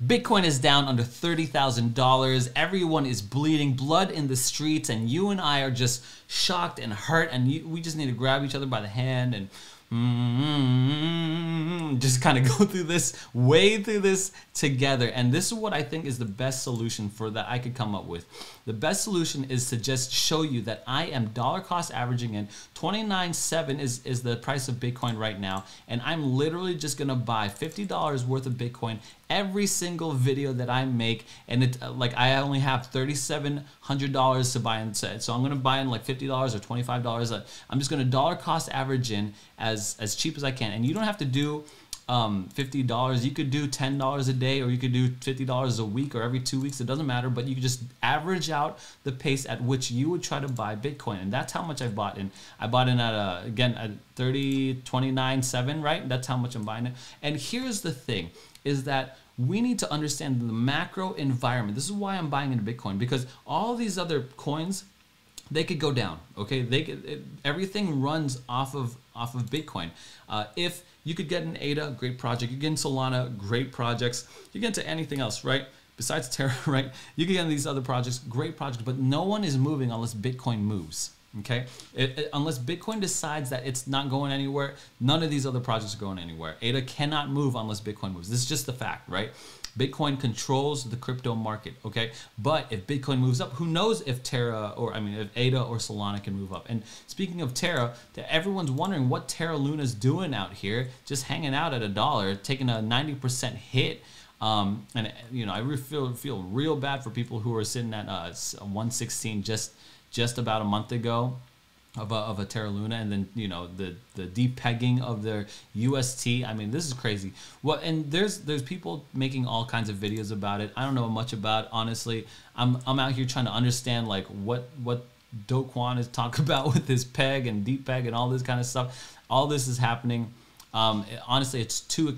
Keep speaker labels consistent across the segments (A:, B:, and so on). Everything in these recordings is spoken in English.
A: Bitcoin is down under $30,000. Everyone is bleeding, blood in the streets, and you and I are just shocked and hurt, and we just need to grab each other by the hand and just kind of go through this, wade through this together. And this is what I think is the best solution for that I could come up with. The best solution is to just show you that I am dollar cost averaging in 29.7 is the price of Bitcoin right now, and I'm literally just gonna buy $50 worth of Bitcoin every single video that I make. And it like I only have $3,700 to buy in, so I'm gonna buy in like $50 or $25. I'm just gonna dollar cost average in as cheap as I can. And you don't have to do $50. You could do $10 a day, or you could do $50 a week, or every 2 weeks. It doesn't matter, but you could just average out the pace at which you would try to buy Bitcoin. And that's how much I've bought in. I bought in at again at 29.7, right? That's how much I'm buying it. And here's the thing, is that we need to understand the macro environment. This is why I'm buying into Bitcoin, because all these other coins, they could go down, okay? Everything runs off of Bitcoin. If you could get an ADA, great project. You get in Solana, great projects. You get into anything else, right? Besides Terra, right? You can get into these other projects, great projects, but no one is moving unless Bitcoin moves, okay? Unless Bitcoin decides that it's not going anywhere, none of these other projects are going anywhere. ADA cannot move unless Bitcoin moves. This is just the fact, right? Bitcoin controls the crypto market, okay? But if Bitcoin moves up, who knows if Terra, or if ADA or Solana can move up. And speaking of Terra, everyone's wondering what Terra Luna's doing out here, just hanging out at $1, taking a 90% hit. And I really feel real bad for people who are sitting at 116 just about a month ago of a Terra Luna, and then the depegging of their UST. I mean, this is crazy. Well, and there's people making all kinds of videos about it. I don't know much about it, honestly. I'm out here trying to understand like what Do Kwon is talking about with his peg and deep peg and all this kind of stuff. All this is happening. Honestly, it's too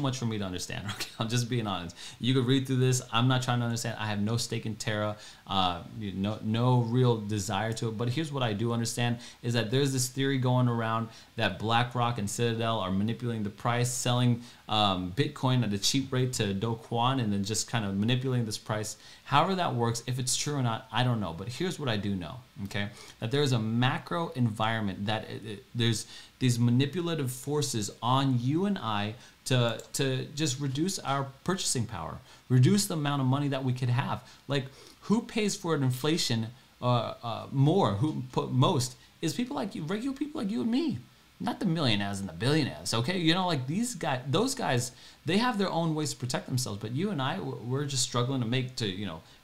A: much for me to understand. Okay, I'm just being honest. You could read through this. I'm not trying to understand. I have no stake in Terra, no real desire to it. But here's what I do understand, is that there's this theory going around that BlackRock and Citadel are manipulating the price, selling Bitcoin at a cheap rate to Do Kwon, and then just kind of manipulating this price. However that works, if it's true or not, I don't know. But here's what I do know, okay? That there is a macro environment, that there's these manipulative forces on you and I to just reduce our purchasing power, reduce the amount of money that we could have. Like, who pays for an inflation more? Who put most is people like you, regular people like you and me, not the millionaires and the billionaires. Okay, like these guys, those guys, they have their own ways to protect themselves. But you and I, we're just struggling to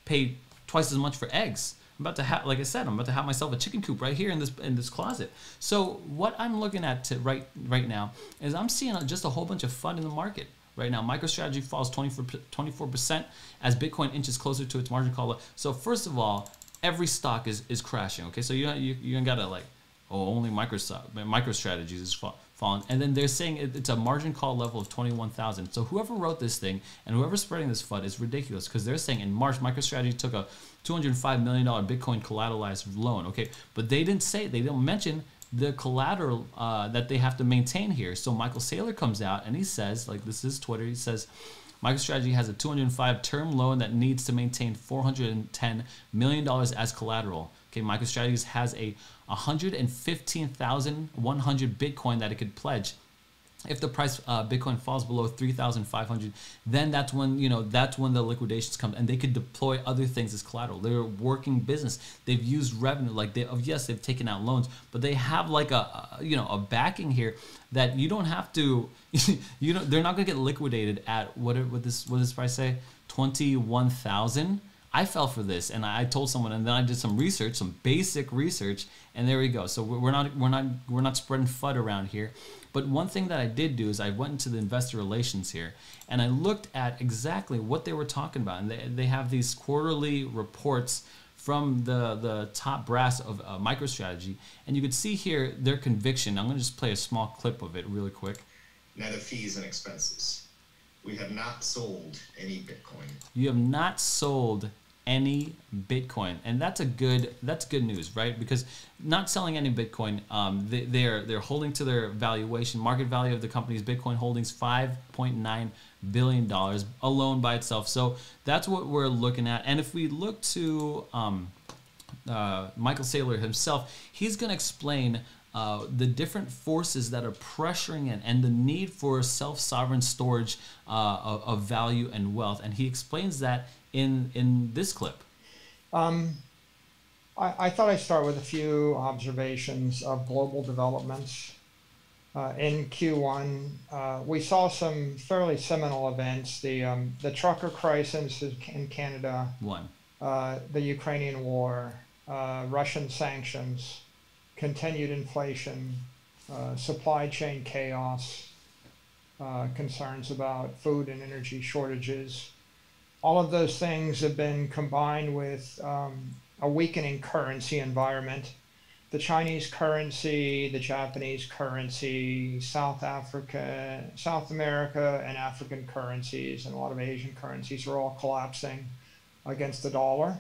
A: pay twice as much for eggs. I'm about to have, like I said, I'm about to have myself a chicken coop right here in this closet. So what I'm looking at right now is I'm seeing just a whole bunch of FUD in the market right now. MicroStrategy falls 24% as Bitcoin inches closer to its margin call. So first of all, every stock is crashing. Okay, so you ain't gotta like, only MicroStrategy is falling. And then they're saying it's a margin call level of 21,000. So whoever wrote this thing and whoever's spreading this FUD is ridiculous, because they're saying in March MicroStrategy took a $205 million Bitcoin collateralized loan. Okay, but they don't mention the collateral that they have to maintain here. So Michael Saylor comes out and he says, like, this is Twitter, he says, MicroStrategy has a 205 term loan that needs to maintain $410 million as collateral. Okay, MicroStrategy has a 115,100 Bitcoin that it could pledge. If the price Bitcoin falls below 3,500, then that's when the liquidations come, and they could deploy other things as collateral. They're a working business. They've used revenue, like yes, they've taken out loans, but they have like a backing here that you don't have to. They're not gonna get liquidated at what does this price say? 21,000. I fell for this, and I told someone, and then I did some research, some basic research, and there we go. So we're not spreading FUD around here. But one thing that I did do is I went into the investor relations here, and I looked at exactly what they were talking about. And they have these quarterly reports from the top brass of MicroStrategy, and you could see here their conviction. I'm going to just play a small clip of it really quick.
B: Net of fees and expenses, we have not sold any Bitcoin.
A: You have not sold any Bitcoin, and that's good news, right? Because not selling any Bitcoin, they're holding to their valuation. Market value of the company's Bitcoin holdings $5.9 billion alone by itself. So that's what we're looking at. And if we look to Michael Saylor himself, he's going to explain the different forces that are pressuring it and the need for self-sovereign storage of value and wealth. And he explains that in this clip.
C: I thought I'd start with a few observations of global developments. In Q1, we saw some fairly seminal events. The trucker crisis in Canada, the Ukrainian war, Russian sanctions, continued inflation, supply chain chaos, concerns about food and energy shortages. All of those things have been combined with a weakening currency environment. The Chinese currency, the Japanese currency, South America and African currencies, and a lot of Asian currencies are all collapsing against the dollar.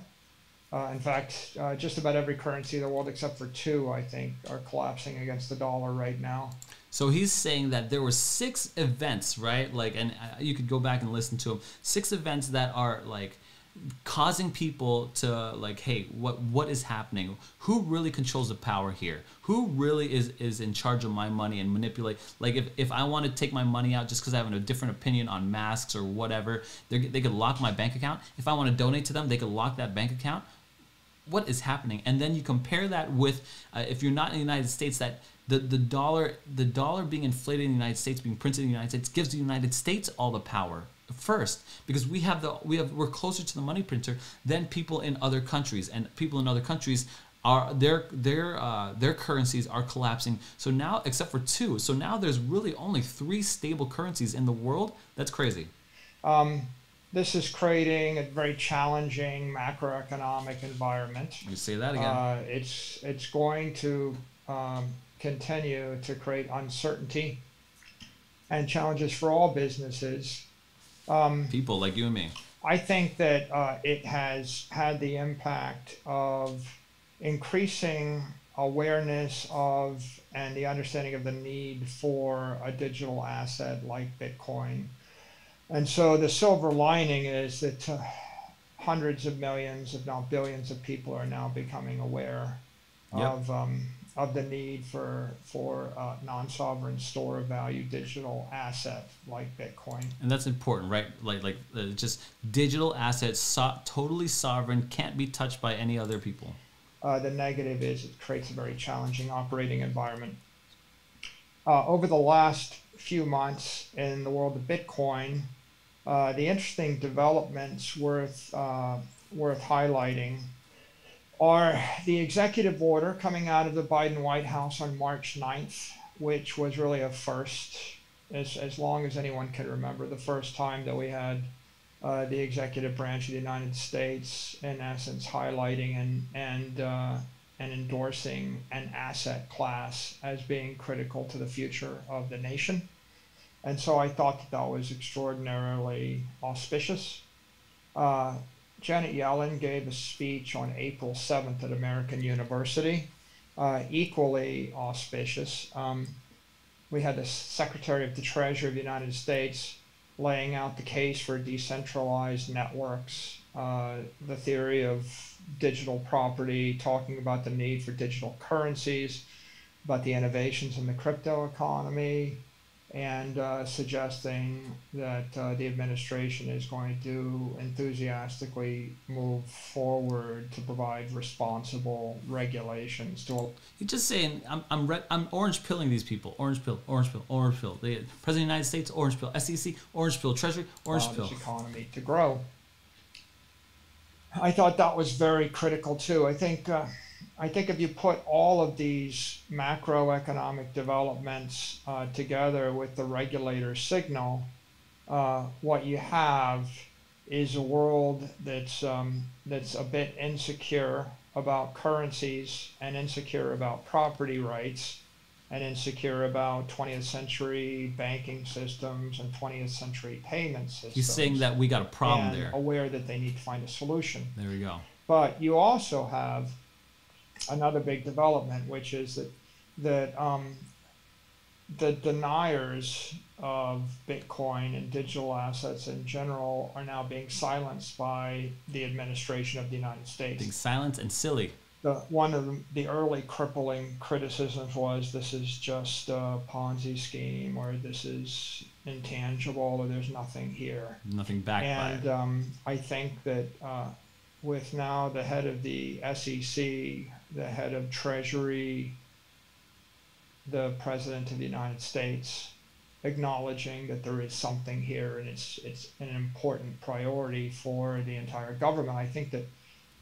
C: In fact, just about every currency in the world except for two, I think, are collapsing against the dollar right now.
A: So he's saying that there were 6 events, right? Like, and you could go back and listen to them. 6 events that are like causing people to like, hey, what is happening? Who really controls the power here? Who really is in charge of my money and manipulate? Like, if I want to take my money out just because I have a different opinion on masks or whatever, they could lock my bank account. If I want to donate to them, they could lock that bank account. What is happening? And then you compare that with if you're not in the United States, that the dollar being inflated in the United States, being printed in the United States, gives the United States all the power first, because we're closer to the money printer than people in other countries, and people in other countries are their currencies are collapsing. So now, except for 2, so now there's really only 3 stable currencies in the world. That's crazy.
C: This is creating a very challenging macroeconomic environment.
A: You say that again.
C: It's going to continue to create uncertainty and challenges for all businesses.
A: People like you and me.
C: I think that it has had the impact of increasing awareness of and the understanding of the need for a digital asset like Bitcoin. And so the silver lining is that hundreds of millions, if not billions, of people are now becoming aware of the need for non-sovereign store of value digital asset like Bitcoin.
A: And that's important, right? Like just digital assets, totally sovereign, can't be touched by any other people.
C: The negative is it creates a very challenging operating environment. Over the last few months in the world of Bitcoin, the interesting developments worth highlighting are the executive order coming out of the Biden White House on March 9th, which was really a first, as long as anyone can remember, the first time that we had the executive branch of the United States, in essence, highlighting and endorsing an asset class as being critical to the future of the nation. And so I thought that was extraordinarily auspicious. Janet Yellen gave a speech on April 7th at American University, equally auspicious. We had the Secretary of the Treasury of the United States laying out the case for decentralized networks, the theory of digital property, talking about the need for digital currencies, about the innovations in the crypto economy, and suggesting that the administration is going to enthusiastically move forward to provide responsible regulations.
A: You're just saying, I'm orange pilling these people. Orange pill, orange pill, orange pill. The President of the United States, orange pill. SEC, orange pill. Treasury, orange pill.
C: This economy to grow. I thought that was very critical too. I think if you put all of these macroeconomic developments together with the regulator's signal, what you have is a world that's a bit insecure about currencies and insecure about property rights and insecure about 20th century banking systems and 20th century payment systems.
A: He's saying that we got a problem
C: and
A: there.
C: Aware that they need to find a solution.
A: There we go.
C: But you also have another big development, which is that the deniers of Bitcoin and digital assets in general are now being silenced by the administration of the United States.
A: Being silent and silly.
C: One of the early crippling criticisms was this is just a Ponzi scheme, or this is intangible, or there's nothing here.
A: Nothing backed by it.
C: And I think that with now the head of the SEC, the head of Treasury, the President of the United States, acknowledging that there is something here and it's an important priority for the entire government, I think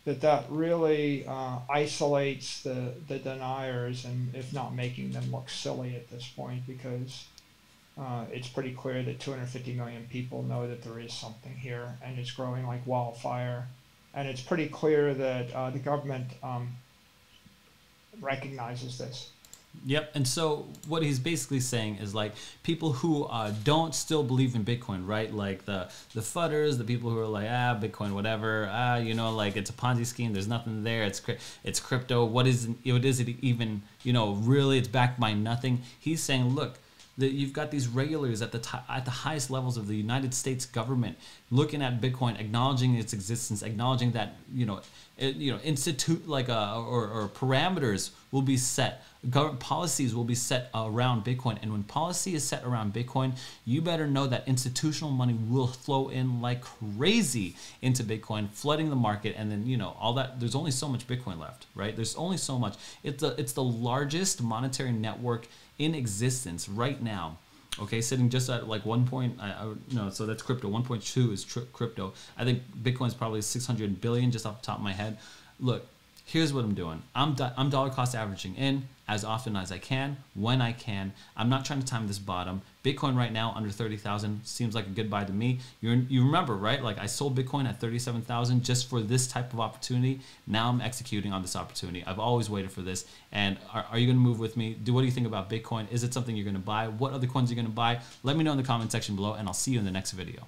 C: that really isolates the deniers, and if not making them look silly at this point, because it's pretty clear that 250 million people know that there is something here, and it's growing like wildfire. And it's pretty clear that the government recognizes this.
A: Yep. And so what he's basically saying is, like, people who don't still believe in Bitcoin, right? Like the fudders, the people who are like, Bitcoin, whatever, you know, like it's a Ponzi scheme. There's nothing there. It's crypto. What is it even, you know, really it's backed by nothing. He's saying, look, that you've got these regulators at the highest levels of the United States government looking at Bitcoin, acknowledging its existence, acknowledging that, institute like or parameters will be set, government policies will be set around Bitcoin. And when policy is set around Bitcoin, you better know that institutional money will flow in like crazy into Bitcoin, flooding the market. And then, you know, all that, there's only so much Bitcoin left, right? There's only so much. It's the largest monetary network in existence right now. Okay, sitting just at like 1 point, so that's crypto. 1.2 is crypto. I think Bitcoin's probably 600 billion just off the top of my head. Look, here's what I'm doing. I'm dollar cost averaging in as often as I can, when I can. I'm not trying to time this bottom. Bitcoin right now under 30,000 seems like a good buy to me. You remember, right? Like I sold Bitcoin at 37,000 just for this type of opportunity. Now I'm executing on this opportunity. I've always waited for this. And are you going to move with me? What do you think about Bitcoin? Is it something you're going to buy? What other coins are you going to buy? Let me know in the comment section below, and I'll see you in the next video.